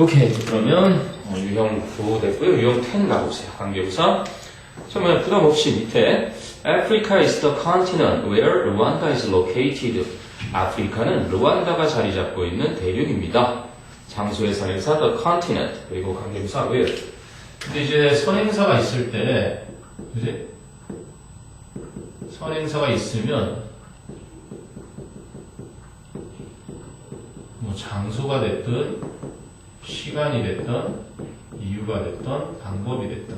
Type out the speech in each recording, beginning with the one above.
오케이. 그러면 유형 9 됐고요. 유형 10 가보세요. 관계부사. 처음에 부담 없이 밑에 Africa is the continent where Rwanda is located. 아프리카는 르완다가 자리 잡고 있는 대륙입니다. 장소의 선행사 the continent 그리고 관계부사 where. 근데 이제 선행사가 있을 때, 그지? 선행사가 있으면 뭐 장소가 됐든 시간이 됐든 이유가 됐든 방법이 됐든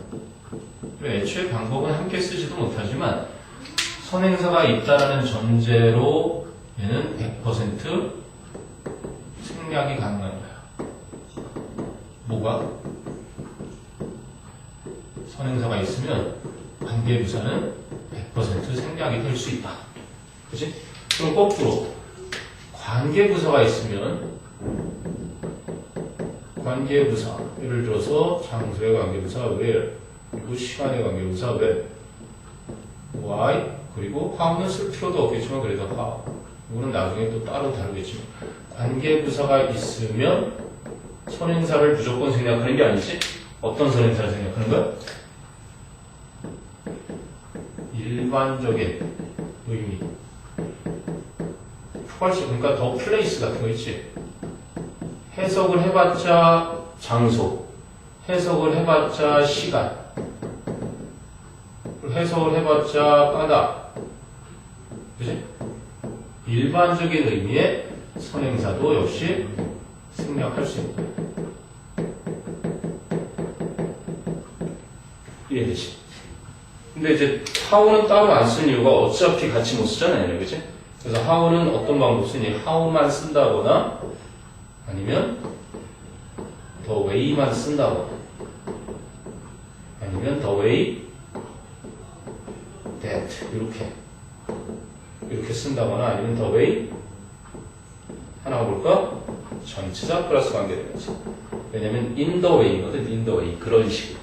애초에 방법은 함께 쓰지도 못하지만 선행사가 있다라는 전제로 얘는 100% 생략이 가능한 거야. 뭐가? 선행사가 있으면 관계부사는 100% 생략이 될 수 있다. 그치? 그럼 거꾸로 관계부사가 있으면 관계부사, 예를 들어서 장소의 관계부사 where, 그리고 시간의 관계부사 when, why, 그리고 how는 쓸 필요도 없겠지만 그래도 how. 이거는 나중에 또 따로 다루겠지만 관계부사가 있으면 선행사를 무조건 생략하는 게 아니지? 어떤 선행사를 생략하는 거야? 일반적인 의미. 포괄식, 그러니까 더 플레이스 같은 거 있지? 해석을 해봤자 장소, 해석을 해봤자 시간, 해석을 해봤자 까닭. 그치? 일반적인 의미의 선행사도 역시 생략할 수 있는 거예요. 이해되지? 근데 이제 how는 따로 안 쓴 이유가 어차피 같이 못 쓰잖아요. 그치? 그래서 how는 어떤 방법 쓰니? how만 쓴다거나 아니면 the way만 쓴다거나 아니면 the way that 이렇게 쓴다거나 아니면 the way 하나 볼까? 전치사 플러스 관계되면서 왜냐면 in the way거든. in the way 그런 식으로.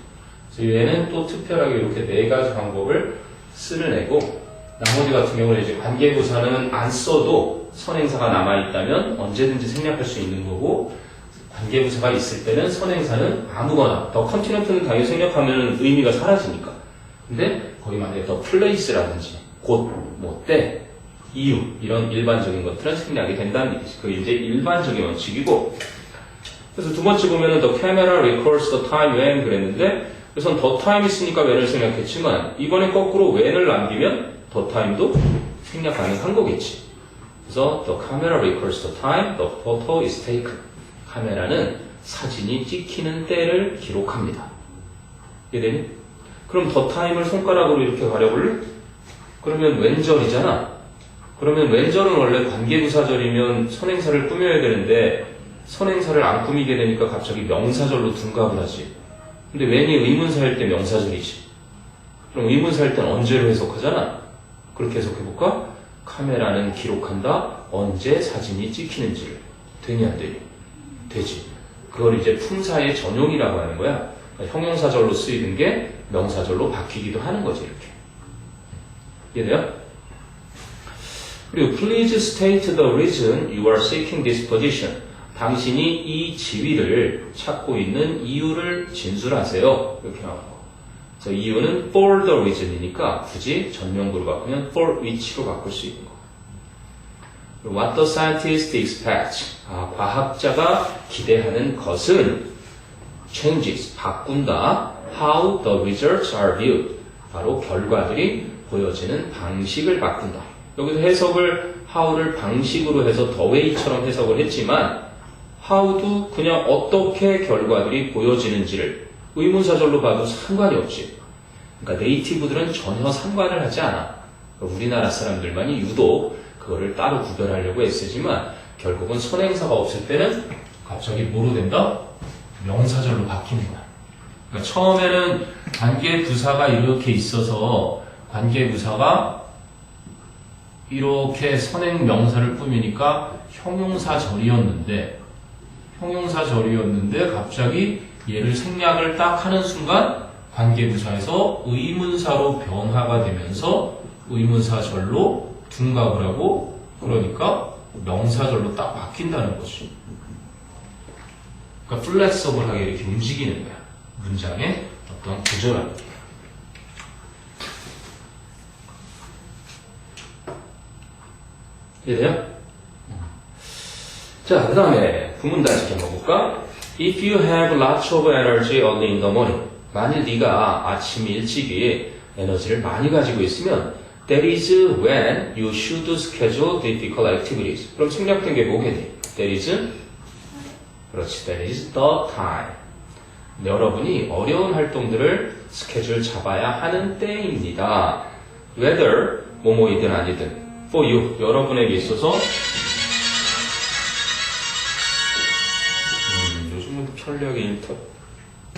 그래서 얘는 또 특별하게 이렇게 네 가지 방법을 쓰는 애고 나머지 같은 경우는 이제 관계부사는 안 써도 선행사가 남아있다면 언제든지 생략할 수 있는 거고 관계부사가 있을 때는 선행사는 아무거나 더 컨티넨트는 당연히 생략하면 의미가 사라지니까 근데 거기 만약에 더 플레이스라든지 곳, 뭐 때, 이유 이런 일반적인 것들은 생략이 된다는 얘기지. 그게 이제 일반적인 원칙이고 그래서 두 번째 보면은 the camera records the time when 그랬는데 그래서 the time 있으니까 when을 생략했지만 이번에 거꾸로 when을 남기면 the time도 생략 가능한 거겠지. 그래서 the camera records the time, the photo is taken. 카메라는 사진이 찍히는 때를 기록합니다. 이해되니? 그럼 the time을 손가락으로 이렇게 가려볼래? 그러면 왼절이잖아. 그러면 왼절은 원래 관계부사절이면 선행사를 꾸며야 되는데 선행사를 안 꾸미게 되니까 갑자기 명사절로 둔갑을 하지. 근데 when이 의문사일 때 명사절이지. 그럼 의문사일 때는 언제로 해석하잖아. 그렇게 해석해볼까? 카메라는 기록한다. 언제 사진이 찍히는지를. 되니 안 되니? 되지. 그걸 이제 품사의 전용이라고 하는 거야. 그러니까 형용사절로 쓰이는 게 명사절로 바뀌기도 하는 거지. 이렇게. 이해돼요? 그리고 please state the reason you are seeking this position. 당신이 이 지위를 찾고 있는 이유를 진술하세요. 이렇게 나와요. 그래서 이유는 for the reason이니까 굳이 전명구로 바꾸면 for which로 바꿀 수 있는 거. What the scientist expects. 과학자가 기대하는 것은 changes, 바꾼다. How the results are viewed. 바로 결과들이 보여지는 방식을 바꾼다. 여기서 해석을 how를 방식으로 해서 the way처럼 해석을 했지만 how도 그냥 어떻게 결과들이 보여지는지를 의문사절로 봐도 상관이 없지. 그러니까 네이티브들은 전혀 상관을 하지 않아. 우리나라 사람들만이 유독 그거를 따로 구별하려고 애쓰지만 결국은 선행사가 없을 때는 갑자기 뭐로 된다? 명사절로 바뀌는 거야. 그러니까 처음에는 관계부사가 이렇게 있어서 관계부사가 이렇게 선행 명사를 꾸미니까 형용사절이었는데 갑자기 얘를 생략을 딱 하는 순간 관계부사에서 의문사로 변화가 되면서 의문사절로 둔갑을 하고 그러니까 명사절로 딱 바뀐다는 거지. 그러니까 플렉서블하게 이렇게 움직이는 거야. 문장의 어떤 구조라는 게. 이해돼요? 자, 그 다음에 구문 다시 한번 볼까? If you have lots of energy early in the morning. 만일 네가 아침 일찍이 에너지를 많이 가지고 있으면 that is when you should schedule difficult activities. 그럼 생략된 게 뭐겠니? That is 그렇지. That is the time. 여러분이 어려운 활동들을 스케줄 잡아야 하는 때입니다. Whether 뭐뭐이든 아니든 for you 여러분에게 있어서 요즘은 편리하게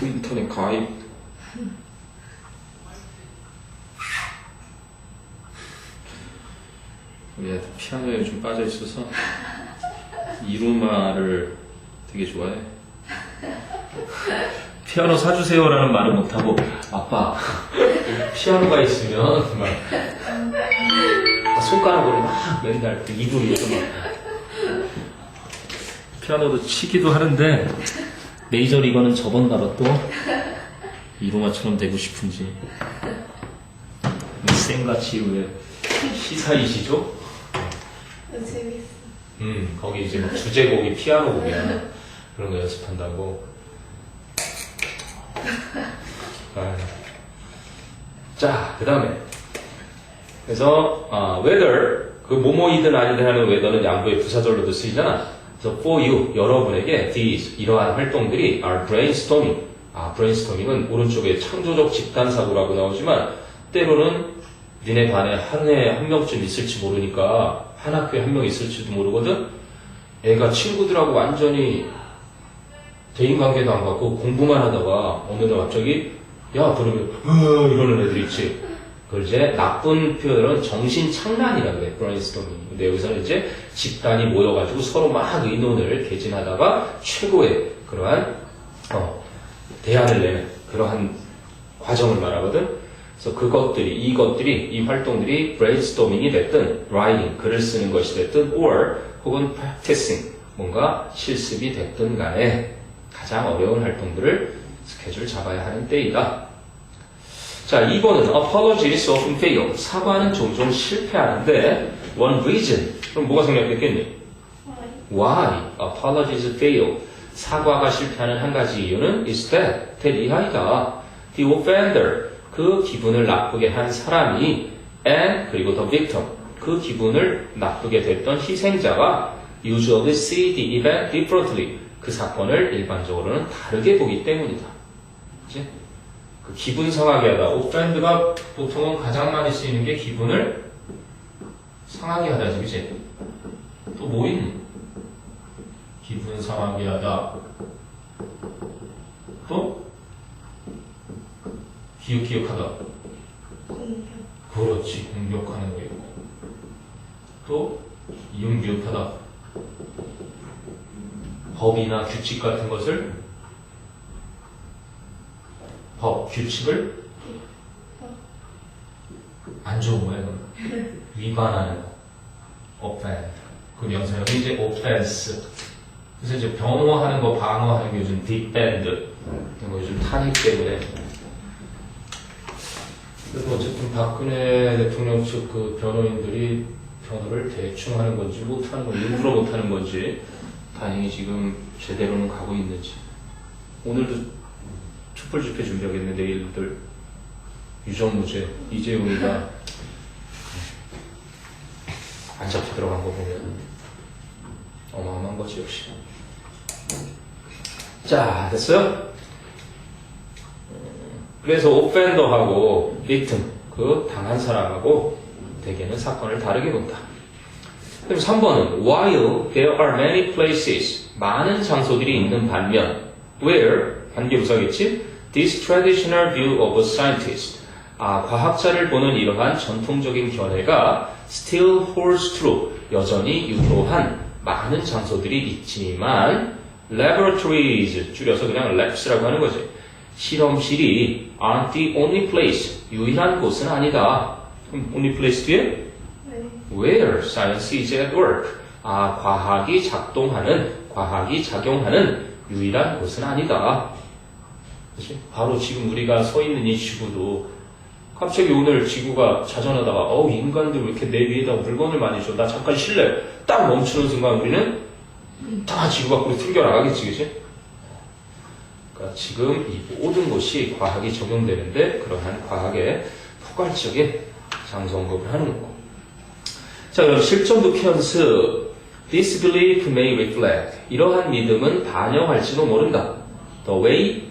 인터넷 가입 우리 애들 피아노에 요즘 빠져 있어서 이루마를 되게 좋아해. 피아노 사주세요라는 말을 못하고 아빠 피아노가 있으면 막 손가락으로 막 맨날 그 이불에서 막 피아노도 치기도 하는데 메이저리거는 접었나봐 또 이루마처럼 되고 싶은지 생같이 왜 시사이시죠? 재밌어. 거기 이제 막 주제곡이 피아노곡이야. 그런 거 연습한다고. 자, 그 다음에. 그래서, whether, 그 뭐뭐이든 아니든 하는 whether는 양보의 부사절로도 쓰이잖아. 그래서 for you, 여러분에게 these, 이러한 활동들이 are brainstorming. brainstorming은 오른쪽에 창조적 집단사고라고 나오지만, 때로는 니네 반에 한 해에 한 명쯤 있을지 모르니까 한 학교에 한 명 있을지도 모르거든. 애가 친구들하고 완전히 대인관계도 안 갖고 공부만 하다가 어느 날 갑자기 야 그러면 이러는 애들 있지. 그걸 이제 나쁜 표현은 정신착란이라고 그래. 브레인스토밍. 근데 여기서는 이제 집단이 모여가지고 서로 막 의논을 개진하다가 최고의 그러한 대안을 내는 그러한 과정을 말하거든. 그래서 이것들이, 이 활동들이 brainstorming이 됐든, writing, 글을 쓰는 것이 됐든, or 혹은 practicing, 뭔가 실습이 됐든 간에 가장 어려운 활동들을 스케줄 잡아야 하는 때이다. 자, 2번은 apologies often fail. 사과는 종종 실패하는데, one reason. 그럼 뭐가 생략됐겠니? Why apologies fail. 사과가 실패하는 한 가지 이유는 is that 이하이다. The offender. 그 기분을 나쁘게 한 사람이 and 그리고 the victim 그 기분을 나쁘게 됐던 희생자가 usually see the event differently 그 사건을 일반적으로는 다르게 보기 때문이다. 그치? 그 기분 상하게 하다. offend가 보통은 가장 많이 쓰이는 게 기분을 상하게 하다지, 그치? 또 뭐 있니? 기분 상하게 하다. 또? 기억하다. 공격. 그렇지. 공격하는 거 있고. 또 이용기억하다. 법이나 규칙 같은 것을 규칙을 안 좋은 거야. 위반하는 거. offend. 그 여기 이제 offense. 그래서 이제 변호하는 거, 방어하는 게 요즘 defend. 이런 거 요즘 탄핵 때문에. 그래서 어쨌든 박근혜 대통령 측 그 변호인들이 변호를 대충 하는 건지 못하는 건지 일부러 못하는 건지 다행히 지금 제대로는 가고 있는지. 오늘도 촛불 집회 준비하겠네. 내일들 유정무죄 이재용이가 안 잡혀 들어간 거 보면 어마어마한 거지 역시. 자, 됐어요? 그래서 오펜더하고 victim, 그 당한 사람하고 대개는 사건을 다르게 본다. 그럼 3번은 while there are many places, 많은 장소들이 있는 반면 where, 관계부사겠지? This traditional view of a scientist, 과학자를 보는 이러한 전통적인 견해가 still holds true, 여전히 유효한 많은 장소들이 있지만 laboratories, 줄여서 그냥 labs라고 하는 거지. 실험실이 aren't the only place, 유일한 곳은 아니다. 그럼 only place 뒤에? Where science is at work. 과학이 작동하는, 과학이 작용하는 유일한 곳은 아니다. 그치? 바로 지금 우리가 서 있는 이 지구도 갑자기 오늘 지구가 자전하다가 인간들 왜 이렇게 내 위에다 물건을 많이 줘? 나 잠깐 쉴래. 딱 멈추는 순간 우리는 다 지구 밖으로 튕겨나가겠지, 그치? 그러니까 지금 이 모든 것이 과학이 적용되는데 그러한 과학의 포괄적인 장소 언급을 하는 거고. 자, 그럼 실전 독해 연습. This belief may reflect. 이러한 믿음은 반영할지도 모른다. The way.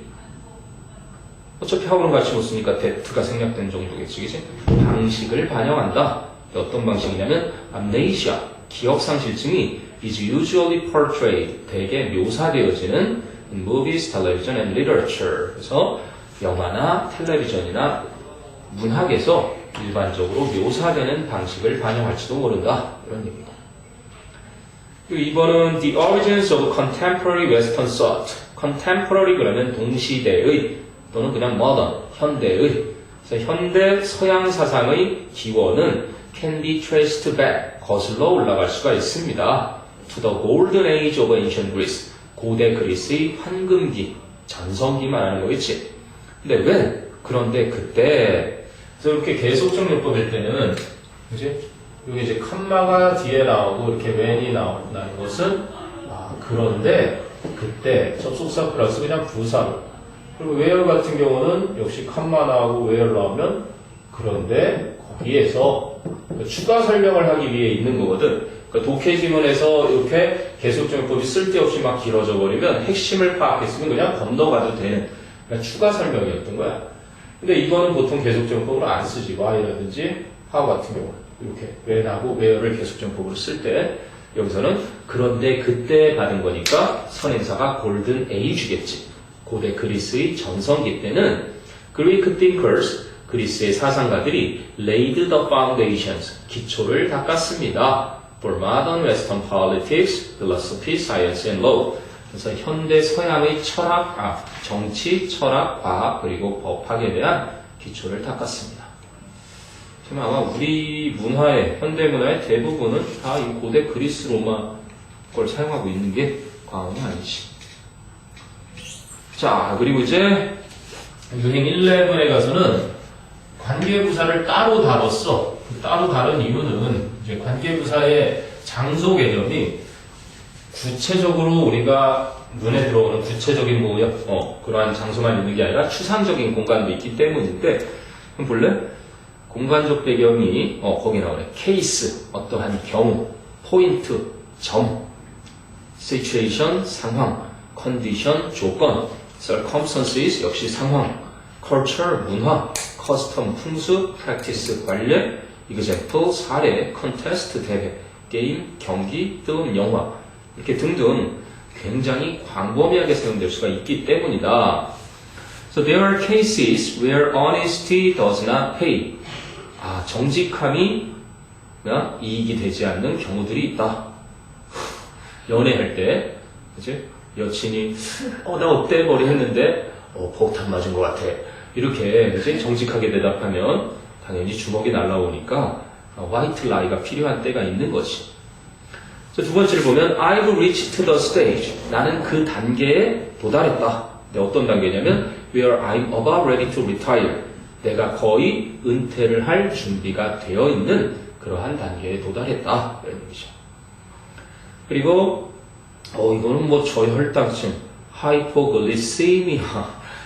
어차피 학원을 같이 못 쓰니까 that가 생략된 정도겠지, 그치? 방식을 반영한다. 어떤 방식이냐면 amnesia, 기억상실증이 is usually portrayed, 대개 묘사되어지는 in movies, television, and literature. 그래서 영화나 텔레비전이나 문학에서 일반적으로 묘사되는 방식을 반영할지도 모른다. 이런 얘기입니다. 그리고 2번은 the origins of contemporary western thought. contemporary 그러면 동시대의 또는 그냥 modern, 현대의. 그래서 현대 서양 사상의 기원은 can be traced back, 거슬러 올라갈 수가 있습니다. to the golden age of ancient Greece. 고대 그리스의 황금기, 전성기 말하는 거겠지. 근데 왜? 그런데 그때, 그래서 이렇게 계속적 요법일 때는, 그지? 여기 이제 컴마가 뒤에 나오고 이렇게 when이 나오는 것은, 그런데 그때 접속사 플러스 그냥 부사로. 그리고 where 같은 경우는 역시 컴마 나오고 where 나오면, 그런데 거기에서 추가 설명을 하기 위해 있는 거거든. 그러니까 독해 지문에서 이렇게 계속적 요법이 쓸데없이 막 길어져 버리면 핵심을 파악했으면 그냥 건너가도 되는 그냥 추가 설명이었던 거야. 근데 이거는 보통 계속적 요법으로 안 쓰지. why라든지 how 같은 경우 이렇게 when하고 where를 계속적 요법으로 쓸 때 여기서는 그런데 그때 받은 거니까 선행사가 골든 에이지겠지. 고대 그리스의 전성기 때는 Greek thinkers, 그리스의 사상가들이 laid the foundations, 기초를 닦았습니다. For modern Western politics, philosophy, science, and law. 그래서 현대 서양의 철학, 정치, 철학, 과학, 그리고 법학에 대한 기초를 닦았습니다. 지금 아마 우리 문화의, 현대 문화의 대부분은 다 이 고대 그리스 로마 걸 사용하고 있는 게 과언이 아니지. 자, 그리고 이제 유행 11에 가서는 관계부사를 따로 다뤘어. 따로 다룬 이유는 이제 관계부사의 장소 개념이 구체적으로 우리가 눈에 들어오는 구체적인 그러한 장소만 있는 게 아니라 추상적인 공간도 있기 때문인데, 그럼 볼래? 공간적 배경이 거기 나오네. 케이스, 어떠한 경우, 포인트, 점, situation, 상황, condition, 조건, circumstances, 역시 상황, culture, 문화, custom, 풍습, practice, 관례, example, 사례, contest, 대회, 게임, 경기, film, 영화 이렇게 등등 굉장히 광범위하게 사용될 수가 있기 때문이다. So there are cases where honesty does not pay. 정직함이 이익이 되지 않는 경우들이 있다. 연애할 때, 그치? 여친이, 나 어때? 머리 했는데, 폭탄 맞은 것 같아. 이렇게, 그치? 정직하게 대답하면, 당연히 주먹이 날라오니까, 화이트 라이가 필요한 때가 있는 거지. 두 번째를 보면, I've reached the stage. 나는 그 단계에 도달했다. 근데 어떤 단계냐면, where I'm about ready to retire. 내가 거의 은퇴를 할 준비가 되어 있는 그러한 단계에 도달했다. 이런 얘기죠. 그리고, 이거는 저혈당증, hypoglycemia.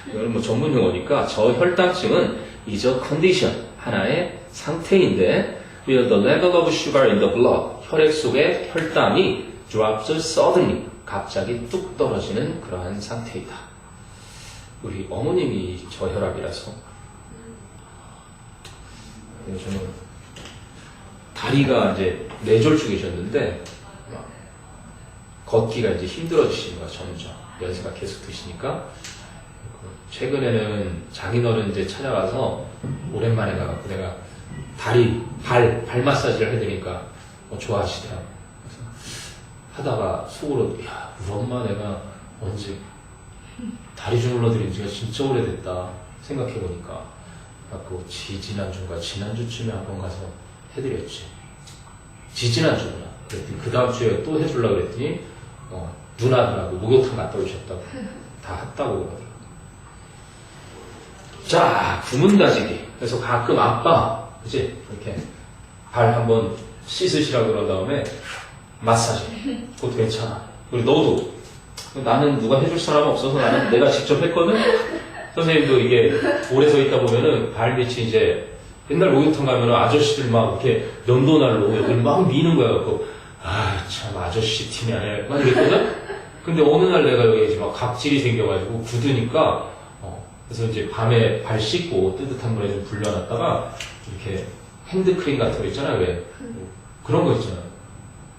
이거는 전문 용어니까 저혈당증은 is a condition, 하나의 상태인데, where the level of sugar in the blood, 혈액 속의 혈당이 drops suddenly, 갑자기 뚝 떨어지는 그러한 상태이다. 우리 어머님이 저혈압이라서 요즘은 다리가 이제 뇌졸중이셨는데 걷기가 이제 힘들어지시는 거야, 점점. 연세가 계속 드시니까. 최근에는 장인어른 이제 찾아가서 오랜만에 가갖고 내가 다리, 발 마사지를 해드리니까 좋아하시더라고. 그래서 하다가 속으로, 우리 엄마 내가 언제 다리 주물러 드린 지가 진짜 오래됐다 생각해보니까 지지난주인가 지난주쯤에 한번 가서 해드렸지. 지지난주구나. 그랬더니 그 다음 주에 또 해주려고 그랬더니 누나들하고 목욕탕 갔다 오셨다고 다 했다고 그러더라고요. 자, 구문 다지기. 그래서 가끔 아빠, 그치? 이렇게 발 한번 씻으시라고 그런 다음에 마사지. 그것도 괜찮아. 그리고 너도. 나는 누가 해줄 사람 없어서 나는 내가 직접 했거든? 선생님도 이게 오래 서 있다 보면은 발 밑이 이제 옛날 목욕탕 가면은 아저씨들 막 이렇게 면도날로 여기를 막 미는 거야. 갖고 참 아저씨 팀이 아니야. 막 이랬거든? 근데 어느 날 내가 여기 이제 막 각질이 생겨가지고 굳으니까 그래서 이제 밤에 발 씻고 뜨뜻한 물에 좀 불려놨다가 이렇게 핸드크림 같은 거 있잖아요. 왜? 그런 거 있잖아요.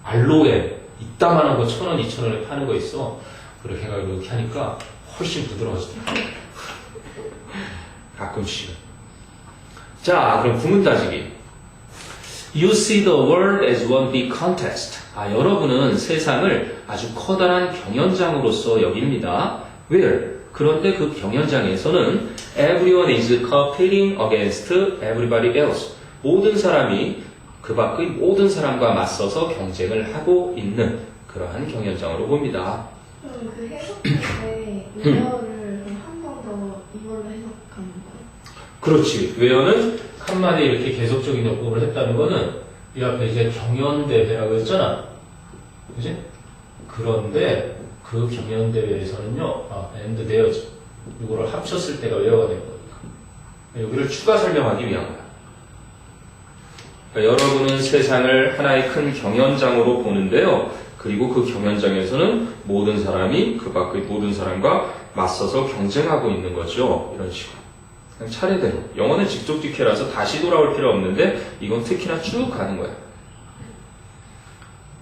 알로에 이따만한 거 1,000원, 2,000원에 파는 거 있어. 그렇게 해가지고 이렇게 하니까 훨씬 부드러워지더라고요. 가끔씩. 자, 그럼 구문 따지기. You see the world as one big contest. 여러분은 세상을 아주 커다란 경연장으로서 여깁니다. Where? 그런데 그 경연장에서는 everyone is competing against everybody else. 모든 사람이 그 밖의 모든 사람과 맞서서 경쟁을 하고 있는 그러한 경연장으로 봅니다. 그럼 그 해석할 때 외어를 한 번 더 이걸로 해석하는 거예요? 그렇지. 웨어는 한마디 이렇게 계속적인 요법을 했다는 거는 이 앞에 이제 경연대회라고 했잖아. 그지? 그런데 그 경연대회에서는요, and there's 이거를 합쳤을 때가 웨어가 된 거니까. 여기를 추가 설명하기 위한 거야. 그러니까 여러분은 세상을 하나의 큰 경연장으로 보는데요. 그리고 그 경연장에서는 모든 사람이 그 밖의 모든 사람과 맞서서 경쟁하고 있는 거죠. 이런 식으로. 그냥 차례대로. 영어는 직접직해라서 다시 돌아올 필요 없는데 이건 특히나 쭉 가는 거야.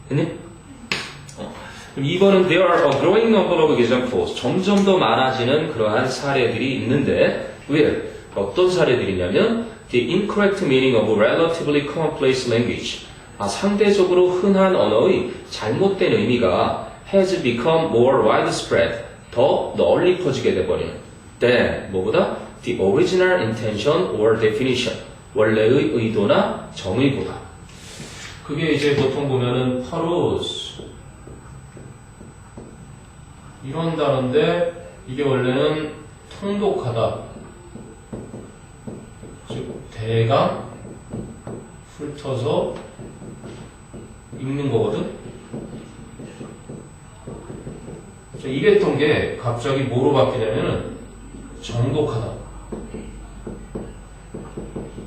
됐니? 그럼 2번은 There are a growing number of examples. 점점 더 많아지는 그러한 사례들이 있는데 왜? 어떤 사례들이냐면 The incorrect meaning of relatively commonplace language. 상대적으로 흔한 언어의 잘못된 의미가 has become more widespread. 더 널리 퍼지게 돼버리는. than 뭐보다? The original intention or definition. 원래의 의도나 정의보다. 그게 이제 보통 보면은 parous 이런 단어인데 이게 원래는 통독하다. 즉 대강 훑어서 읽는 거거든? 이랬던 게 갑자기 뭐로 바뀌냐면은 정독하다.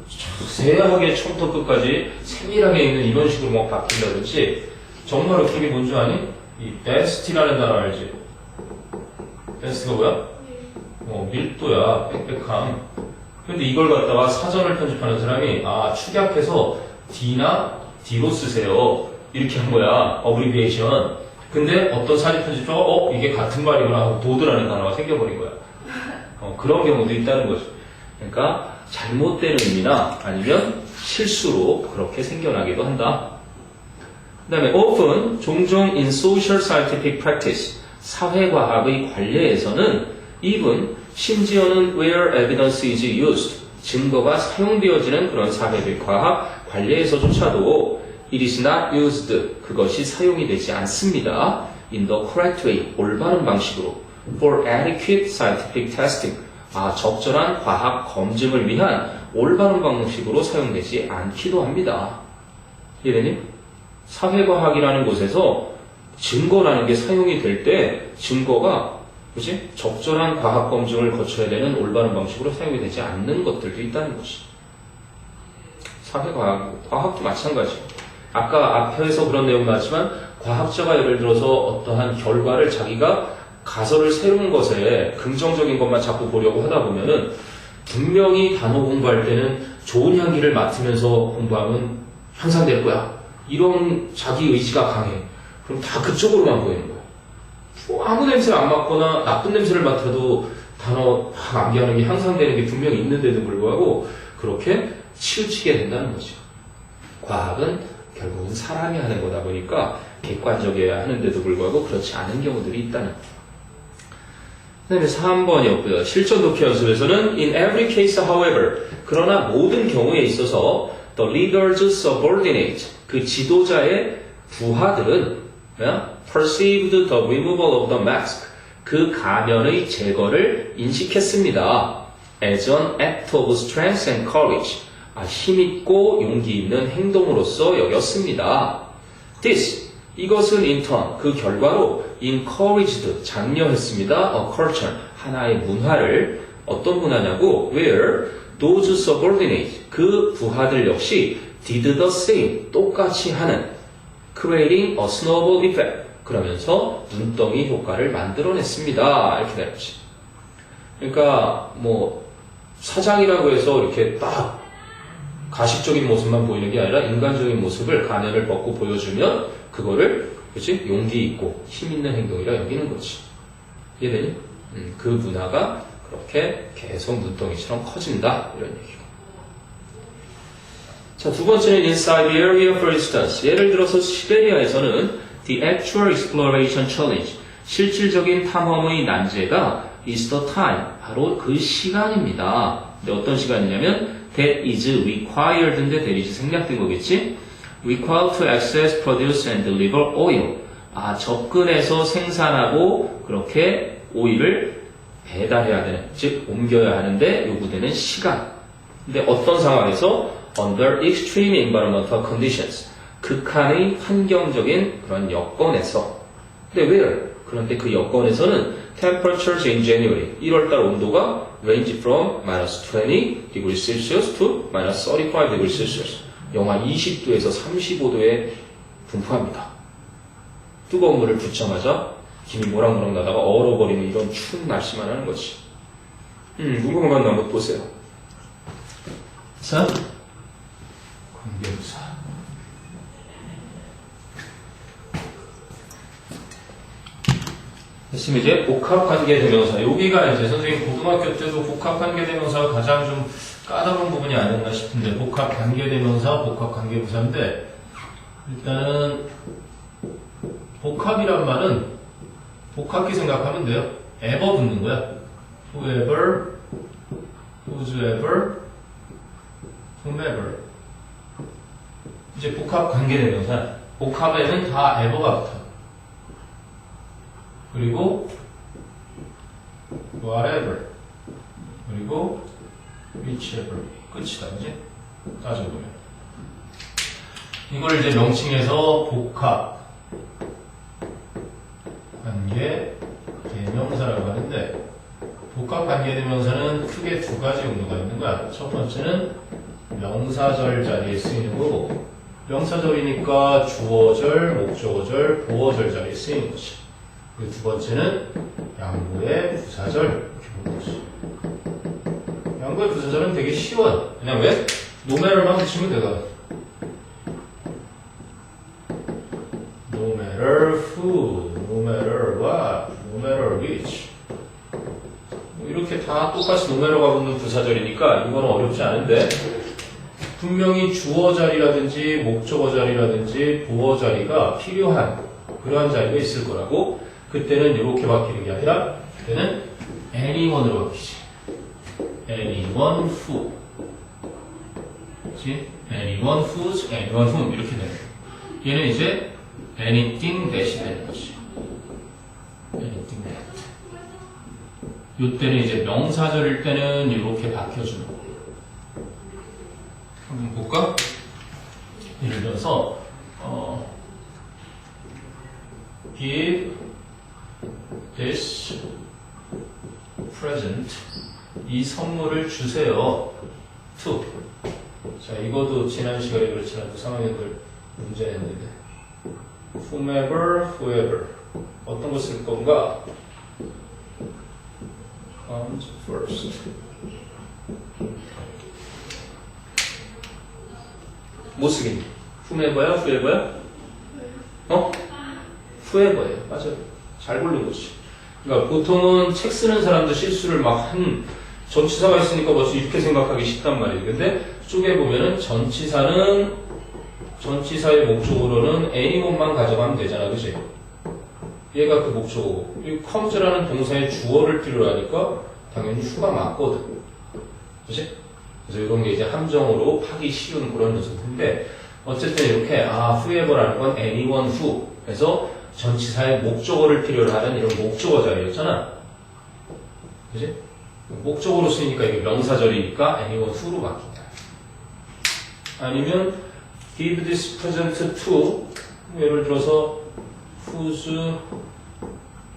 자세하게 처음부터 끝까지 세밀하게 읽는 이런 식으로 막 바뀐다든지 정말 웃긴 게 뭔지 아니? 이 density-라는 단어 알지? density가 뭐야? 밀도야, 빽빽함. 근데 이걸 갖다가 사전을 편집하는 사람이 축약해서 D나 D로 쓰세요. 이렇게 한 거야. 어브리비에이션. 근데 어떤 사진 편집자가 이게 같은 말이구나 하고 도드라는 단어가 생겨버린 거야. 그런 경우도 있다는 거죠. 그러니까 잘못된 의미나 아니면 실수로 그렇게 생겨나기도 한다. 그 다음에 often, 종종 in social scientific practice, 사회과학의 관례에서는 even, 심지어는 where evidence is used, 증거가 사용되어지는 그런 사회과학 관례에서조차도 it is not used, 그것이 사용이 되지 않습니다. in the correct way, 올바른 방식으로 for adequate scientific testing, 적절한 과학 검증을 위한 올바른 방식으로 사용되지 않기도 합니다. 이해되니? 사회과학이라는 곳에서 증거라는 게 사용이 될 때 증거가 그치? 적절한 과학 검증을 거쳐야 되는 올바른 방식으로 사용이 되지 않는 것들도 있다는 것이. 사회과학, 과학도 마찬가지. 아까 앞에서 그런 내용 나왔지만 과학자가 예를 들어서 어떠한 결과를 자기가 가설을 세운 것에 긍정적인 것만 자꾸 보려고 하다 보면은 분명히 단어 공부할 때는 좋은 향기를 맡으면서 공부하면 향상될 거야. 이런 자기 의지가 강해. 그럼 다 그쪽으로만 보이는 거야. 아무 냄새를 안 맡거나 나쁜 냄새를 맡아도 단어 막 암기하는 게 향상되는 게 분명히 있는데도 불구하고 그렇게 치우치게 된다는 거죠. 과학은 결국은 사람이 하는 거다 보니까 객관적이어야 하는데도 불구하고 그렇지 않은 경우들이 있다는 거죠. 그 다음에 3번이었고요. 실전 독해 연습에서는 in every case however, 그러나 모든 경우에 있어서 the leader's subordinate, 그 지도자의 부하들은 perceived the removal of the mask. 그 가면의 제거를 인식했습니다. as an act of strength and courage. 힘있고 용기 있는 행동으로서 여겼습니다. This, 이것은 in turn, 그 결과로 encouraged, 장려했습니다. a culture, 하나의 문화를. 어떤 문화냐고? where those subordinates, 그 부하들 역시 did the same, 똑같이 하는 creating a snowball effect. 그러면서 눈덩이 효과를 만들어냈습니다. 이렇게 되었지. 그러니까 뭐 사장이라고 해서 이렇게 딱 가식적인 모습만 보이는 게 아니라 인간적인 모습을 가면을 벗고 보여주면 그거를 그렇지? 용기 있고 힘 있는 행동이라 여기는 거지. 이해되니? 그 문화가 그렇게 계속 눈덩이처럼 커진다 이런 얘기고. 자, 두 번째는 in Siberia for instance. 예를 들어서 시베리아에서는 the actual exploration challenge. 실질적인 탐험의 난제가 is the time. 바로 그 시간입니다. 근데 어떤 시간이냐면 that is required인데 that is 생략된 거겠지? required to access, produce and deliver oil. 접근해서 생산하고 그렇게 오일을 배달해야 되는, 즉 옮겨야 하는데 요구되는 시간. 근데 어떤 상황에서 under extreme environmental conditions. 극한의 환경적인 그런 여건에서. 근데 where? 그런데 그 여건에서는 temperatures in January, 1월달 온도가 range from minus 20 degrees Celsius to minus 35 degrees Celsius. 영하 20도에서 35도에 분포합니다. 뜨거운 물을 붓자마자 김이 모락모락 나다가 얼어버리는 이런 추운 날씨만 하는 거지. 궁금한 거 한번 보세요. 자, 관계부사. 됐으면 이제 복합관계대명사. 여기가 이제 선생님 고등학교 때도 복합관계대명사가 가장 좀 까다로운 부분이 아니었나 싶은데, 복합관계대명사, 복합관계부사인데, 일단은 복합이란 말은 복합기 생각하면 돼요. ever 붙는 거야. whoever, whosoever, whomever. 이제 복합관계대명사. 복합에는 다 ever가 붙어. 그리고 whatever, 그리고 whichever. 끝이다, 그지? 따져보면 이걸 이제 명칭에서 복합 관계 대명사라고 하는데, 복합 관계 대명사는 크게 두 가지 용도가 있는 거야. 첫 번째는 명사절 자리에 쓰이는 거고, 명사절이니까 주어절, 목적어절, 보어절 자리에 쓰이는 거지. 그리고 두 번째는 양보의 부사절, 이렇게 보는 거지. 양보의 부사절은 되게 쉬워요. 그냥 왜? 노매럴만 붙이면 되거든. No matter who, no matter what, no matter which. 이렇게 다 똑같이 no matter가 붙는 부사절이니까 이거는 어렵지 않은데, 분명히 주어 자리라든지 목적어 자리라든지 보어 자리가 필요한 그러한 자리가 있을 거라고. 그때는 이렇게 바뀌는 게 아니라 그때는 anyone으로 바뀌지. anyone who, 그렇지? anyone whose, anyone whom 이렇게 되는 거야. 얘는 이제 anything that이 되는 거지. anything that. 이때는 이제 명사절일 때는 이렇게 바뀌어주는 거고. 한번 볼까? 예를 들어서 give this present, 이 선물을 주세요. to. 자, 이것도 지난 시간에 그렇지 않고 3학년들 문제 냈는데, whomever, 어떤 거 쓸 건가? comes first. 뭐 쓰겠니? whomever야? whoever예요. 맞아요. 잘 고른 거지. 그러니까 보통은 책 쓰는 사람도 실수를 막 전치사가 있으니까 벌써 이렇게 생각하기 쉽단 말이에요. 근데 쪼개보면은 전치사의 목적으로는 anyone만 가져가면 되잖아. 그치? 얘가 그 목적어고, 이 comes라는 동사의 주어를 필요로 하니까 당연히 who가 맞거든. 그치? 그래서 이런 게 이제 함정으로 파기 쉬운 그런 녀석인데, 어쨌든 이렇게 whoever라는 건 anyone who, 그래서 전치사의 목적어를 필요로 하는 이런 목적어 자리였잖아. 그지? 목적어로 쓰이니까 이게 명사절이니까 anyone to로 바뀐다. 아니면 give this present to 예를 들어서 whose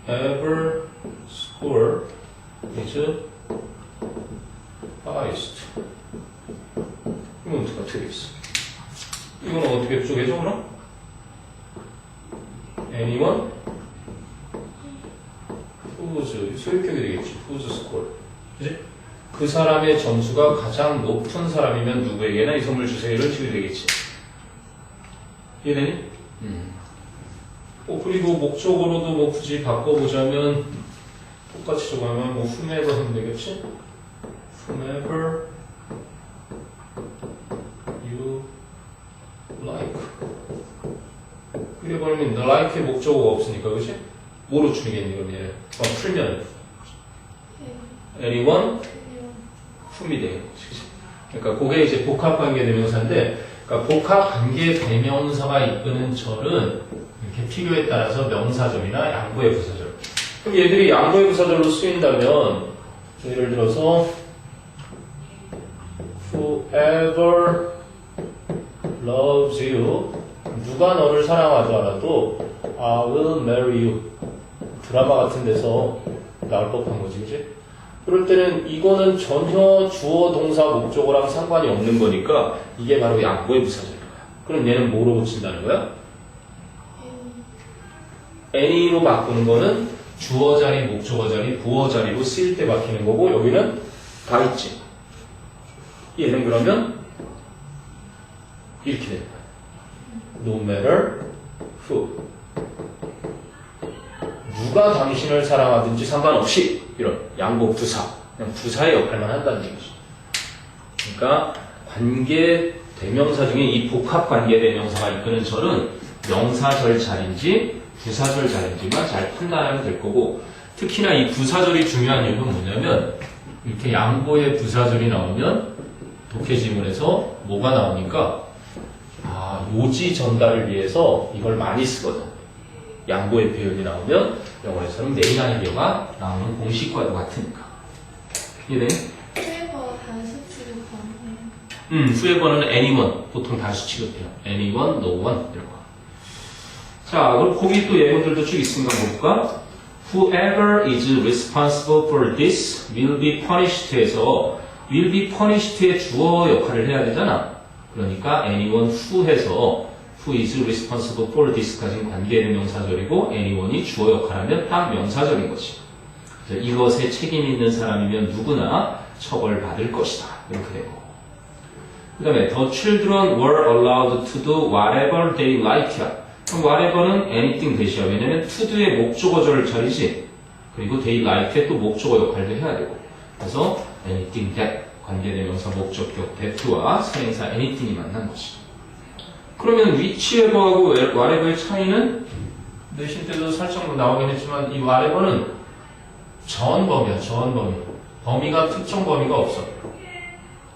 ever score is highest. 이건 어떻게 되겠어? 이건 어떻게 쪼개져 그럼? anyone whose 소유격이 되겠지. whose score. 그지? 그 사람의 점수가 가장 높은 사람이면 누구에게나 이 선물 주세요. 이런 식으로 되겠지. 이해되니? 그리고 목적으로도 뭐 굳이 바꿔보자면 똑같이 적으면 뭐 whomever 하면 되겠지? whomever you like. 그래버리면 the like의 목적어가 없으니까 그치? 뭐로 줄이겠니 그럼 얘? 풀면 anyone whom이 되는 거지. 그치? 그러니까 그게 이제 복합관계대명사인데 그러니까 복합관계대명사가 이끄는 절은 이렇게 필요에 따라서 명사절이나 양보의 부사절. 그럼 얘들이 양보의 부사절로 쓰인다면 예를 들어서 whoever loves you 누가 너를 사랑하더라도 I will marry you 드라마 같은 데서 나올 법한 거지 그치? 그럴 때는 이거는 전혀 주어 동사 목적어랑 상관이 없는 거니까 이게 바로 양보의 부사절이야. 그럼 얘는 뭐로 붙인다는 거야? any로 바꾸는 거는 주어 자리, 목적어 자리, 부어 자리로 쓰일 때 바뀌는 거고 여기는 다 있지. 얘는 그러면 이렇게 됩니다. No matter who. 누가 당신을 사랑하든지 상관없이 이런 양보 부사, 그냥 부사의 역할만 한다는 얘기죠. 그러니까 관계 대명사 중에 이 복합 관계 대명사가 이끄는 절은 명사절 자리인지 부사절 자리인지만 잘 판단하면 될 거고 특히나 이 부사절이 중요한 이유는 뭐냐면 이렇게 양보의 부사절이 나오면 독해 지문에서 뭐가 나오니까 요지 전달을 위해서 이걸 많이 쓰거든. 양보의 표현이 나오면 영어에서는 네이나이어가 나오는 공식과도 같으니까. 이해돼? whoever 단수 취급하는 whoever는 anyone 보통 단수 취급해요. anyone, no one 이런 거. 자, 그럼 거기 또 예문들도 쭉 있으니까 볼까? Whoever is responsible for this will be punished 해서 will be punished의 주어 역할을 해야 되잖아. 그러니까 anyone who 해서 who is responsible for this까지는 관계대명사절이고 anyone이 주어 역할하면 딱 명사절인 것이. 이것에 책임 있는 사람이면 누구나 처벌받을 것이다. 이렇게 되고. 그 다음에 the children were allowed to do whatever they liked. 그럼 whatever는 anything 대시야. 왜냐면 to do의 목적어절 자리지. 그리고 they liked 또 목적어 역할도 해야 되고. 그래서 anything that 관계대명사 목적격 that와 사행사 anything이 만난 것이죠. 그러면 whichever하고 whatever의 차이는 내신 때도 살짝 나오긴 했지만 이 whatever는 전범위야. 전범위. 범위가 특정 범위가 없어.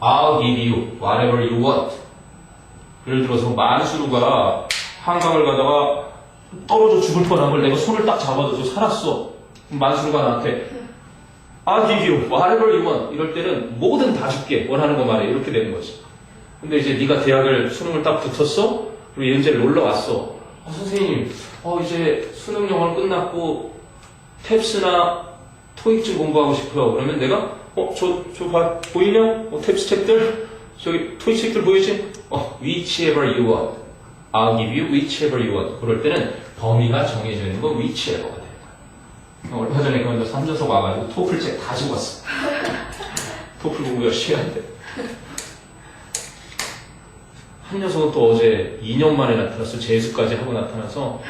I'll give you whatever you want. 예를 들어서 만수루가 한강을 가다가 떨어져 죽을 뻔한 걸 내가 손을 딱 잡아줘서 살았어. 만수루가 나한테 I'll give you whatever you want. 이럴 때는 뭐든 다 줄게. 원하는 거 말해. 이렇게 되는 거지. 근데 이제 네가 대학을 수능을 딱 붙었어? 그리고 연재를 놀러 왔어. 선생님, 이제 수능 영어는 끝났고 탭스나 토익 좀 공부하고 싶어요. 그러면 내가 보이냐? 탭스 책들? 저기 토익 책들 보이지? whichever you want. I'll give you whichever you want. 그럴 때는 범위가 정해져 있는 건 whichever가 돼요. 얼마 전에 그런데 3저석 와가지고 토플 책 다 집었어. 토플 공부 열심히 한대. 한 녀석은 또 어제 2년 만에 나타났어. 재수까지 하고 나타나서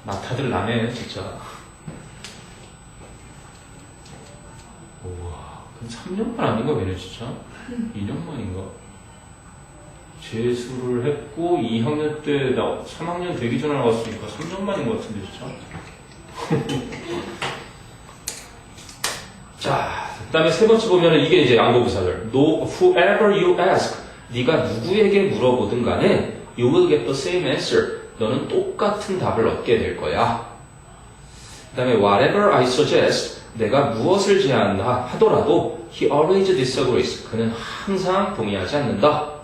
나타들 나네 진짜. 우와, 그럼 3년 만 아닌가 왜냐 진짜? 2년 만인가? 재수를 했고 2학년 때 나 3학년 되기 전에 나왔으니까 3년 만인 것 같은데 진짜. 자, 그 다음에 세 번째 보면은 이게 이제 양보부사절. No, whoever you ask. 네가 누구에게 물어보든 간에 you will get the same answer. 너는 똑같은 답을 얻게 될 거야. 그 다음에 whatever I suggest, 내가 무엇을 제안하더라도 he always disagrees, 그는 항상 동의하지 않는다.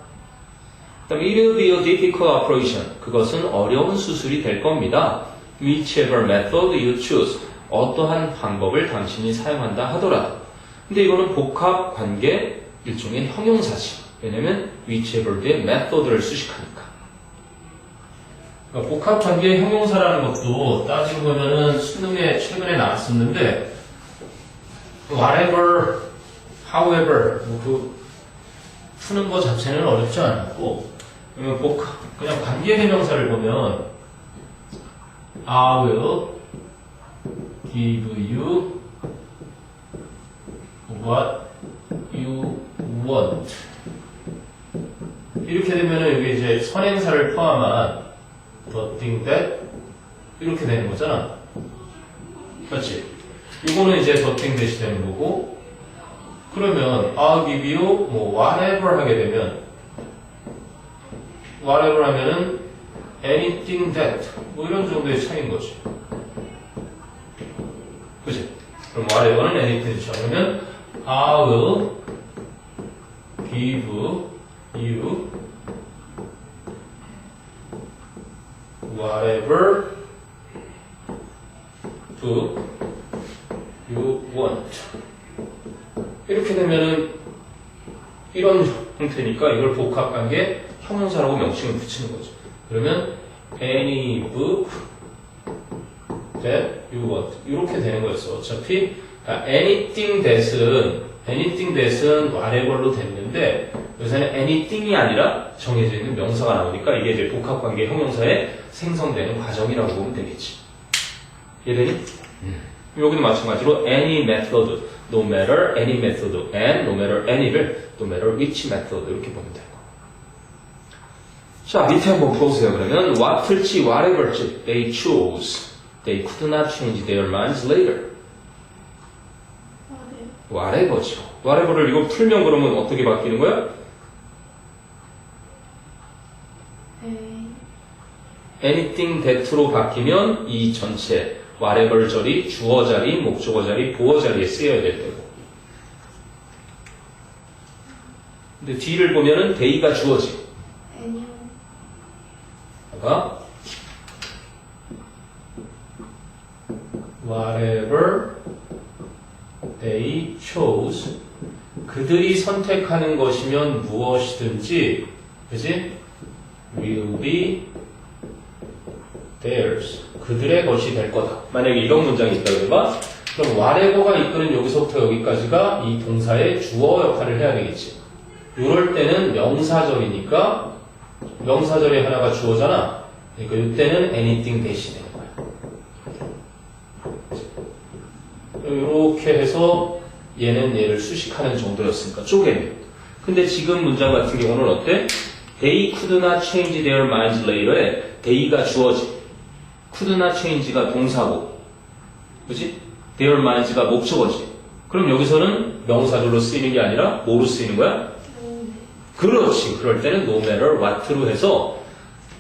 그 다음에 it will be a difficult operation, 그것은 어려운 수술이 될 겁니다. whichever method you choose, 어떠한 방법을 당신이 사용한다 하더라도. 근데 이거는 복합 관계 일종의 형용사지. 왜냐면 whichever 뒤에 method를 수식하니까. 그러니까 복합 관계 형용사라는 것도 따지고 보면은 수능에 최근에 나왔었는데 whatever, however 푸는 거 자체는 어렵지 않았고 그냥 관계 대명사를 보면 I will give you what you want. 이렇게 되면은 여기 이제 선행사를 포함한 the thing that 이렇게 되는 거잖아. 그렇지? 이거는 이제 the thing that이 되는 거고, 그러면 I'll give you 뭐 whatever 하게 되면 whatever 하면은 anything that 뭐 이런 정도의 차이인 거지. 그치? 그럼 whatever는 anything이죠. 그러면 I will give you whatever do you want. 이렇게 되면은 이런 형태니까 이걸 복합관계 형용사라고 명칭을 붙이는 거죠. 그러면 any book that you want 이렇게 되는 거였어. 어차피 anything that은 whatever로 됐는데 여기서는 anything이 아니라 정해져 있는 명사가 나오니까 이게 이제 복합관계 형용사에 생성되는 과정이라고 보면 되겠지. 이해되니? 여기도 마찬가지로 any method, no matter any method, and no matter any를 no matter which method 이렇게 보면 되고. 자, 밑에 한번 보세요. 그러면 what을지 whatever지 they chose. They could not change their minds later. whatever죠. whatever를 이거 풀면 그러면 어떻게 바뀌는 거야? anything that로 바뀌면 이 전체 whatever 절이 주어 자리, 목적어 자리, 보어 자리에 쓰여야 될 때고. 근데 뒤를 보면은 they가 주어지. 아까 whatever they chose, 그들이 선택하는 것이면 무엇이든지, 그지? will be theirs, 그들의 것이 될 거다. 만약에 이런 문장이 있다고 해봐. 그럼 whatever가 이끄는 여기서부터 여기까지가 이 동사의 주어 역할을 해야 되겠지. 이럴 때는 명사절이니까 명사절의 하나가 주어잖아. 그러니까 이때는 anything that이 되는 거야. 이렇게 해서 얘는 얘를 수식하는 정도였으니까 쪼개면. 근데 지금 문장 같은 경우는 어때? They could not change their minds later에 they가 주어지, could not change가 동사고, 그치? their minds가 목적어지. 그럼 여기서는 명사절로 쓰이는 게 아니라 뭐로 쓰이는 거야? 그렇지. 그럴 때는 no matter what로 해서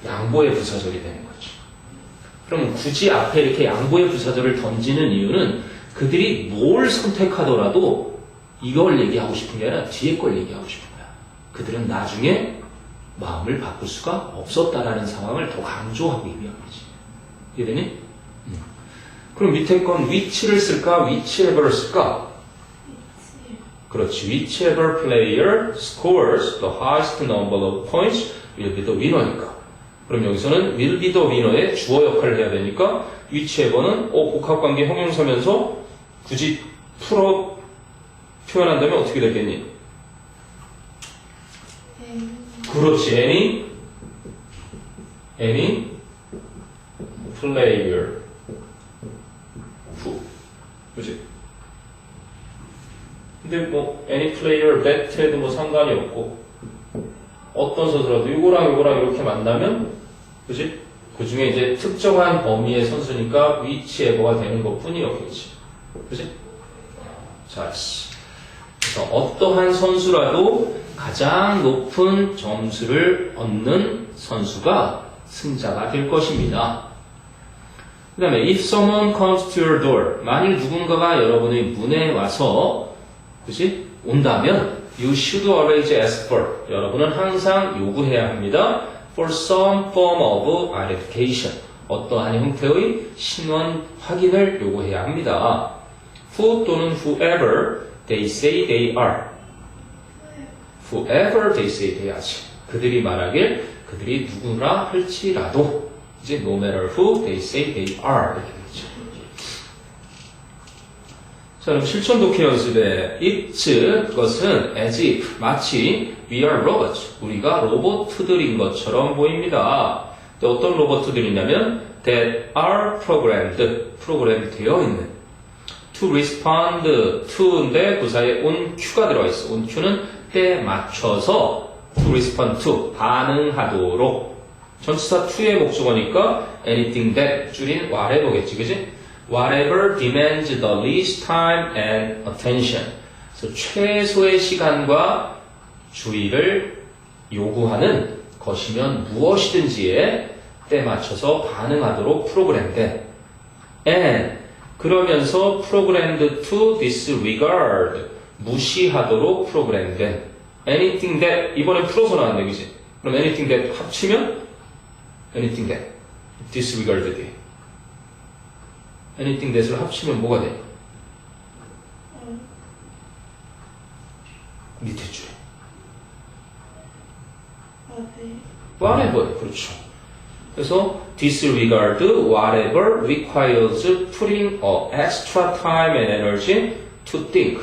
양보의 부사절이 되는 거지. 그럼 굳이 앞에 이렇게 양보의 부사절을 던지는 이유는 그들이 뭘 선택하더라도 이걸 얘기하고 싶은 게 아니라 뒤에 걸 얘기하고 싶은 거야. 그들은 나중에 마음을 바꿀 수가 없었다라는 상황을 더 강조하기 위함이지. 이해되니? 그럼 밑에 건 which를 쓸까? whichever를 쓸까? 그렇지. whichever player scores the highest number of points will be the winner니까. 그럼 여기서는 will be the winner의 주어 역할을 해야 되니까 whichever는 복합관계 형용사면서 굳이 풀어 표현한다면 어떻게 되겠니? 그렇지. any player who. 그렇지. 근데 뭐 any player that 해도 뭐 상관이 없고 어떤 선수라도 이거랑 이렇게 만나면 그치? 그 중에 이제 특정한 범위의 선수니까 whichever가 되는 것 뿐이었겠지. 그치? 잘했어. 그래서 어떠한 선수라도 가장 높은 점수를 얻는 선수가 승자가 될 것입니다. 그 다음에 if someone comes to your door, 만일 누군가가 여러분의 문에 와서 그치? 온다면 you should always ask for, 여러분은 항상 요구해야 합니다. for some form of identification, 어떠한 형태의 신원 확인을 요구해야 합니다. who 또는 whoever they say they are, whoever they say they are, 그들이 말하길 그들이 누구라 할지라도, 이제 no matter who they say they are 이렇게 되죠. 자, 그럼 실천 독해 연습에 it, 그것은 as if, 마치 we are robots, 우리가 로봇들인 것처럼 보입니다. 어떤 로봇들이냐면 that are programmed, 프로그램 되어 있는 to respond to인데 그 사이에 on Q가 들어가 있어. on Q는 때 맞춰서 to respond to, 반응하도록. 전치사 to의 목적어니까 anything that 줄인 whatever겠지, 그지? whatever demands the least time and attention. 그래서 최소의 시간과 주의를 요구하는 것이면 무엇이든지에 때 맞춰서 반응하도록 프로그램된. and 그러면서 programmed to disregard, 무시하도록 프로그램된. anything that, 이번엔 풀어서 나왔네, 그지? 그럼 anything that 합치면 anything that disregarded 돼. anything that을 합치면 뭐가 돼? 밑에 줄. whatever, 그렇죠. 그래서 disregard whatever requires putting extra time and energy to think.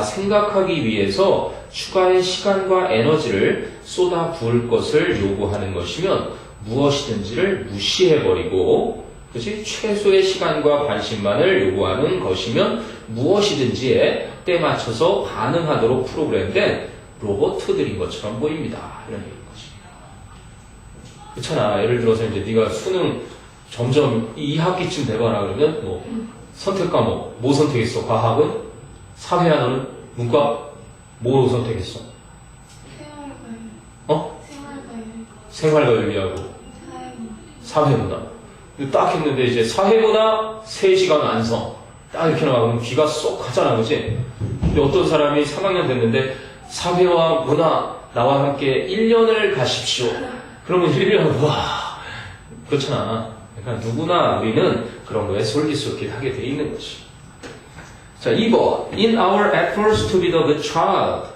생각하기 위해서 추가의 시간과 에너지를 쏟아 부을 것을 요구하는 것이면 무엇이든지를 무시해버리고, 그치? 최소의 시간과 관심만을 요구하는 것이면 무엇이든지에 때 맞춰서 반응하도록 프로그램된 로봇들인 것처럼 보입니다. 이런 얘기인 거지. 그렇잖아. 예를 들어서 이제 네가 수능 점점 2학기쯤 되거나 그러면 뭐 선택 과목 뭐 선택했어? 과학은? 사회야 너는? 문과? 뭐 선택했어? 생활과외하고 사회문화. 딱 했는데 이제 사회문화 3시간 완성. 딱 이렇게 나가면 귀가 쏙 하잖아, 그치? 근데 어떤 사람이 3학년 됐는데 사회와 문화 나와 함께 1년을 가십시오. 그러면 1년, 와, 그렇잖아. 그러니까 누구나 우리는 그런 거에 솔깃솔깃하게 돼 있는 거지. 자, 2번. In our efforts to be the good child.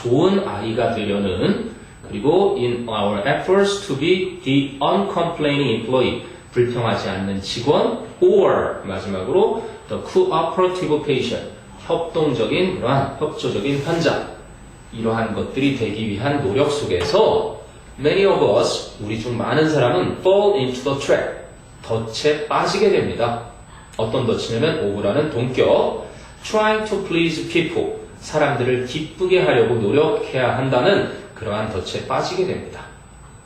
좋은 아이가 되려는, 그리고 in our efforts to be the uncomplaining employee. 불평하지 않는 직원, or 마지막으로 the cooperative patient. 협동적인, 그러한 협조적인 환자. 이러한 것들이 되기 위한 노력 속에서 many of us, 우리 중 많은 사람은 fall into the trap. 덫에 빠지게 됩니다. 어떤 덫이냐면 of라는 동격. trying to please people. 사람들을 기쁘게 하려고 노력해야 한다는 그러한 덫에 빠지게 됩니다.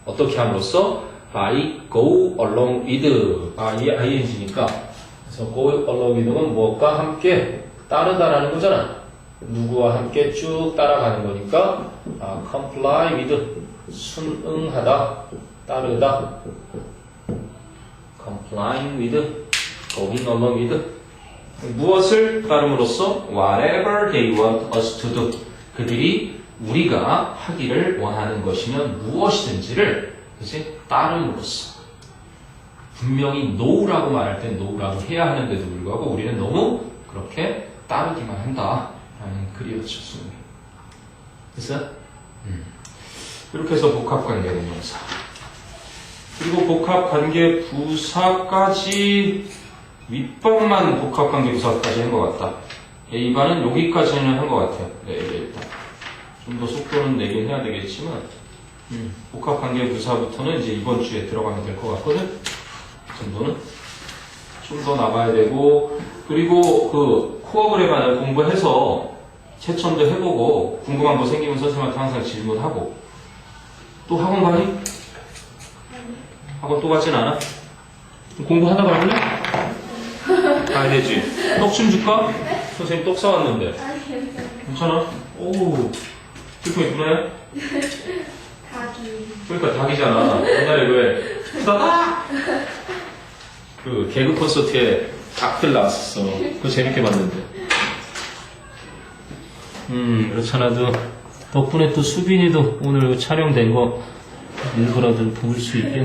어떻게 함으로써? by go along with. 이 ing니까. 그래서 go along with는 무엇과 함께 따르다라는 거잖아. 누구와 함께 쭉 따라가는 거니까 comply with. 순응하다, 따르다. complying with, going along with. 무엇을 따름으로써? whatever they want us to do. 그들이 우리가 하기를 원하는 것이면 무엇이든지를 그치? 따름으로써. 분명히 no라고 말할 땐 no라고 해야 하는데도 불구하고 우리는 너무 그렇게 따르기만 한다 라는 글이었죠. 그래서 이렇게 해서 복합관계 동명사. 그리고 복합관계 부사까지 윗반만 복합관계 부사까지 한 것 같다. A반은 여기까지는 한 것 같아요. 네, 일단 좀 더 속도는 내긴 해야 되겠지만 복합관계 부사부터는 이제 이번 주에 들어가면 될 것 같거든. 그 정도는 좀 더 나가야 되고, 그리고 그 코어 그래반을 공부해서 채점도 해보고 궁금한 거 생기면 선생님한테 항상 질문하고. 또 학원 가니? 학원 또 가진 않아? 공부하다가 할래? 가야 되지. 떡 좀 줄까? 선생님 떡 사왔는데. 괜찮아? 오, 슬퍼 이쁘네? 닭이. 그러니까 닭이잖아. 옛날에 왜 그 개그 콘서트에 악플 나왔었어. 그거 재밌게 봤는데. 그렇잖아도 덕분에 또 수빈이도 오늘 촬영된 거 일부라도 볼 수 있겠네.